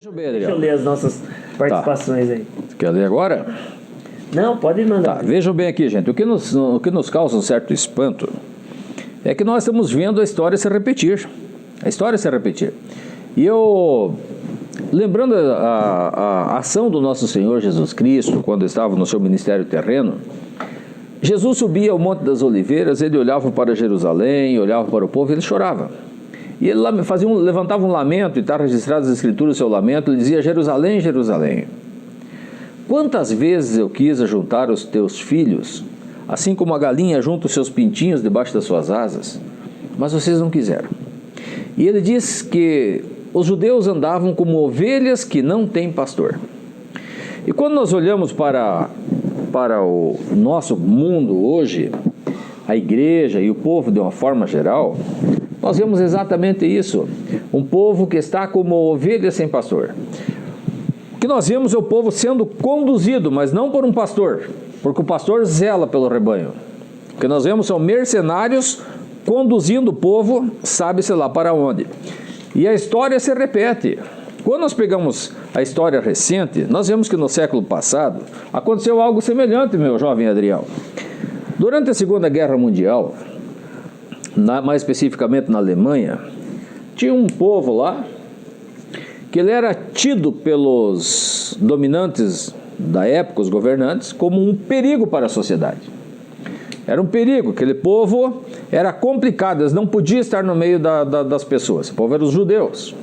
Deixa eu ler as nossas participações aí. Quer ler agora? Não, pode mandar. Tá, vejam bem aqui, gente. O que nos causa um certo espanto é que nós estamos vendo a história se repetir. A história se repetir. E eu, lembrando a ação do nosso Senhor Jesus Cristo, quando estava no seu ministério terreno, Jesus subia ao Monte das Oliveiras, ele olhava para Jerusalém, olhava para o povo e ele chorava. E ele levantava um lamento, e está registrado nas Escrituras o seu lamento, ele dizia: Jerusalém, Jerusalém, quantas vezes eu quis juntar os teus filhos, assim como a galinha junta os seus pintinhos debaixo das suas asas, mas vocês não quiseram. E ele diz que os judeus andavam como ovelhas que não têm pastor. E quando nós olhamos para o nosso mundo hoje, a igreja e o povo de uma forma geral, nós vemos exatamente isso, um povo que está como ovelha sem pastor. O que nós vemos é o povo sendo conduzido, mas não por um pastor, porque o pastor zela pelo rebanho. O que nós vemos são mercenários conduzindo o povo, sabe-se lá para onde. E a história se repete. Quando nós pegamos a história recente, nós vemos que no século passado aconteceu algo semelhante, meu jovem Adriel. Durante a Segunda Guerra Mundial, mais especificamente na Alemanha, tinha um povo lá que ele era tido pelos dominantes da época, os governantes, como um perigo para a sociedade. Era um perigo, aquele povo era complicado, eles não podiam estar no meio das pessoas. O povo eram os judeus.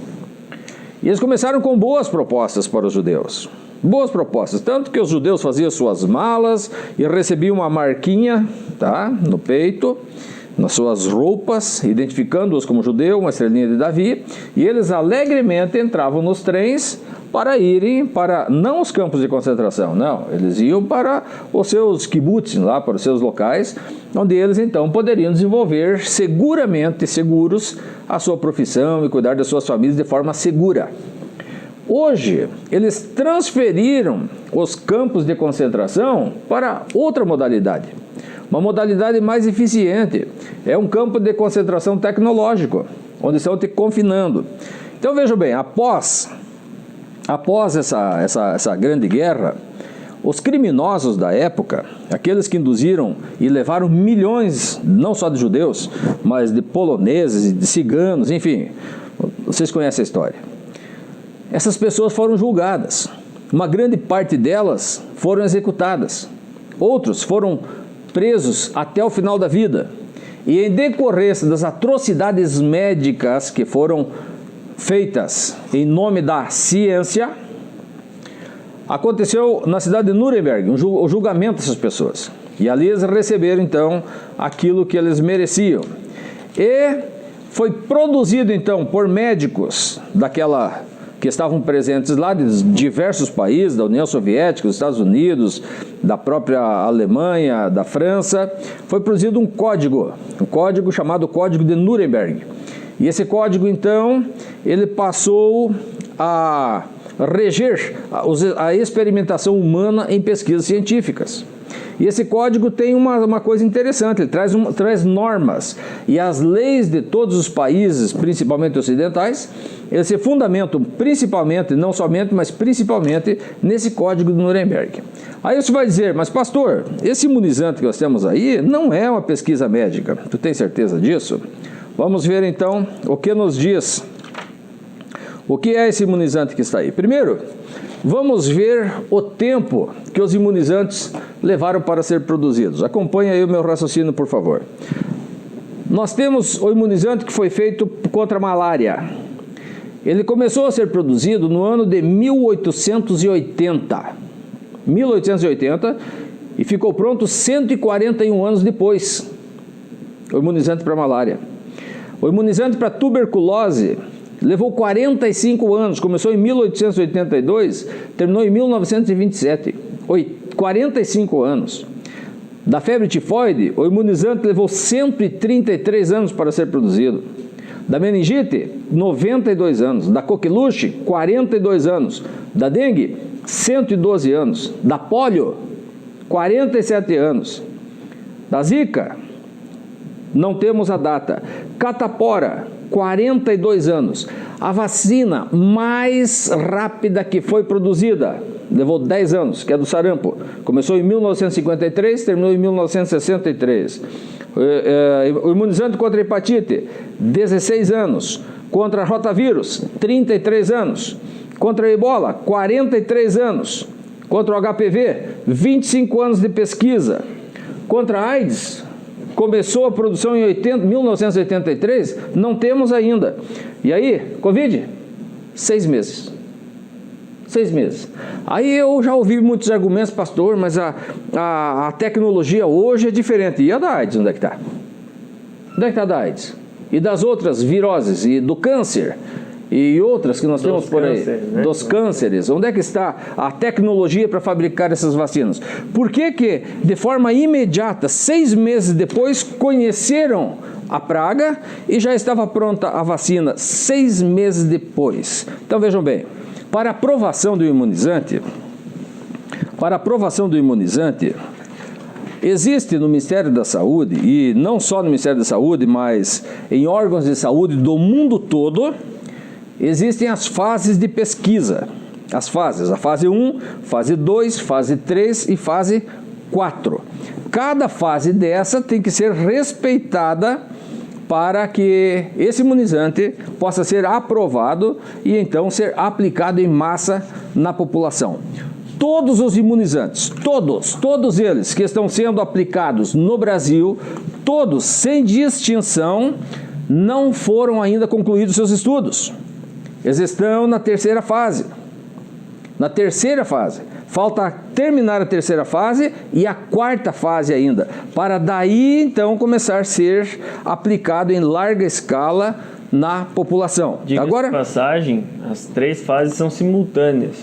E eles começaram com boas propostas para os judeus. Boas propostas, tanto que os judeus faziam suas malas e recebiam uma marquinha, no peito, nas suas roupas, identificando-os como judeu, uma estrelinha de Davi, e eles alegremente entravam nos trens para irem para, não os campos de concentração, não, eles iam para os seus kibbutzim, lá para os seus locais, onde eles então poderiam desenvolver seguros a sua profissão e cuidar das suas famílias de forma segura. Hoje, eles transferiram os campos de concentração para outra modalidade. Uma modalidade mais eficiente, é um campo de concentração tecnológico, onde estão te confinando. Então vejam bem, após essa grande guerra, os criminosos da época, aqueles que induziram e levaram milhões, não só de judeus, mas de poloneses, de ciganos, enfim, vocês conhecem a história. Essas pessoas foram julgadas, uma grande parte delas foram executadas, outros foram presos até o final da vida. E em decorrência das atrocidades médicas que foram feitas em nome da ciência, aconteceu na cidade de Nuremberg o julgamento dessas pessoas. E ali eles receberam então aquilo que eles mereciam. E foi produzido então por médicos que estavam presentes lá de diversos países, da União Soviética, dos Estados Unidos, da própria Alemanha, da França, foi produzido um código chamado Código de Nuremberg. E esse código, então, ele passou a reger a experimentação humana em pesquisas científicas. E esse código tem uma coisa interessante, ele traz normas, e as leis de todos os países, principalmente ocidentais, eles se fundamentam principalmente, não somente, mas principalmente nesse código de Nuremberg. Aí você vai dizer: mas pastor, esse imunizante que nós temos aí não é uma pesquisa médica, tu tem certeza disso? Vamos ver então o que nos diz. O que é esse imunizante que está aí? Primeiro, vamos ver o tempo que os imunizantes levaram para ser produzidos. Acompanhe aí o meu raciocínio, por favor. Nós temos o imunizante que foi feito contra a malária. Ele começou a ser produzido no ano de 1880. 1880, e ficou pronto 141 anos depois. O imunizante para a malária. O imunizante para a tuberculose levou 45 anos, começou em 1882, terminou em 1927, 45 anos. Da febre tifoide, o imunizante levou 133 anos para ser produzido. Da meningite, 92 anos. Da coqueluche, 42 anos. Da dengue, 112 anos. Da polio, 47 anos. Da zika, não temos a data. Catapora, 42 anos. A vacina mais rápida que foi produzida levou 10 anos, que é do sarampo. Começou em 1953, terminou em 1963. O imunizante contra a hepatite, 16 anos. Contra rotavírus, 33 anos. Contra a ebola, 43 anos. Contra o HPV, 25 anos de pesquisa. Contra a AIDS, começou a produção em 1983, não temos ainda. E aí, Covid? 6 meses. 6 meses. Aí eu já ouvi muitos argumentos, pastor, mas a tecnologia hoje é diferente. E a da AIDS, onde é que está? Onde é que está a da AIDS? E das outras viroses, e do câncer, e outras que nós temos por aí, né? Dos cânceres. Onde é que está a tecnologia para fabricar essas vacinas? Por que que, de forma imediata, 6 meses depois, conheceram a praga e já estava pronta a vacina 6 meses depois? Então vejam bem, para aprovação do imunizante, existe no Ministério da Saúde, e não só no Ministério da Saúde, mas em órgãos de saúde do mundo todo, existem as fases de pesquisa. As fases, a fase 1, fase 2, fase 3 e fase 4. Cada fase dessa tem que ser respeitada para que esse imunizante possa ser aprovado e então ser aplicado em massa na população. Todos os imunizantes, todos eles que estão sendo aplicados no Brasil, todos, sem distinção, não foram ainda concluídos seus estudos. Eles estão na terceira fase. Na terceira fase. Falta terminar a terceira fase e a quarta fase ainda, para daí então começar a ser aplicado em larga escala na população. Diga-se de passagem, as 3 fases são simultâneas.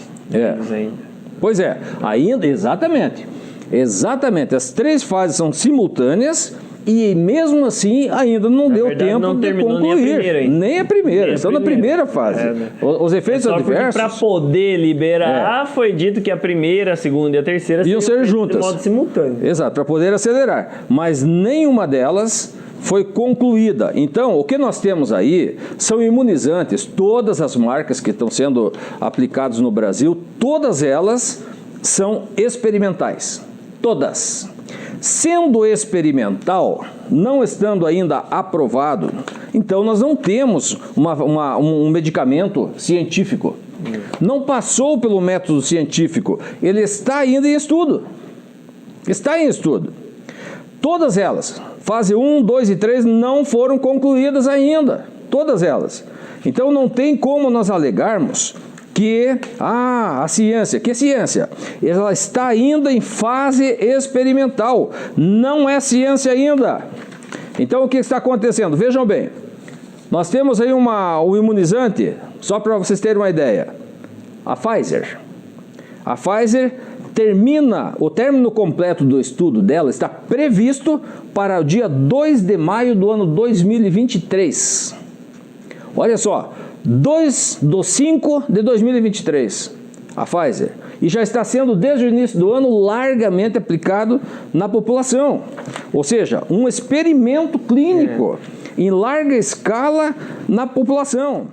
Pois é, ainda, exatamente, as 3 fases são simultâneas e mesmo assim ainda não deu tempo de concluir. Nem a primeira, estão na primeira fase. Os efeitos adversos... Para poder liberar, foi dito que a primeira, a segunda e a terceira iam ser juntas. De modo simultâneo. Exato, para poder acelerar. Mas nenhuma delas foi concluída. Então, o que nós temos aí são imunizantes, todas as marcas que estão sendo aplicadas no Brasil, todas elas são experimentais. Todas. Sendo experimental, não estando ainda aprovado, então nós não temos um medicamento científico. Não passou pelo método científico, ele está ainda em estudo. Está em estudo. Todas elas, fase 1, 2 e 3, não foram concluídas ainda. Todas elas. Então não tem como nós alegarmos que a ciência, que ciência? Ela está ainda em fase experimental, não é ciência ainda. Então o que está acontecendo? Vejam bem, nós temos aí um imunizante, só para vocês terem uma ideia, a Pfizer. A Pfizer o término completo do estudo dela está previsto para o dia 2 de maio do ano 2023. Olha só, 2/5 de 2023, a Pfizer. E já está sendo, desde o início do ano, largamente aplicado na população. Ou seja, um experimento clínico em larga escala na população.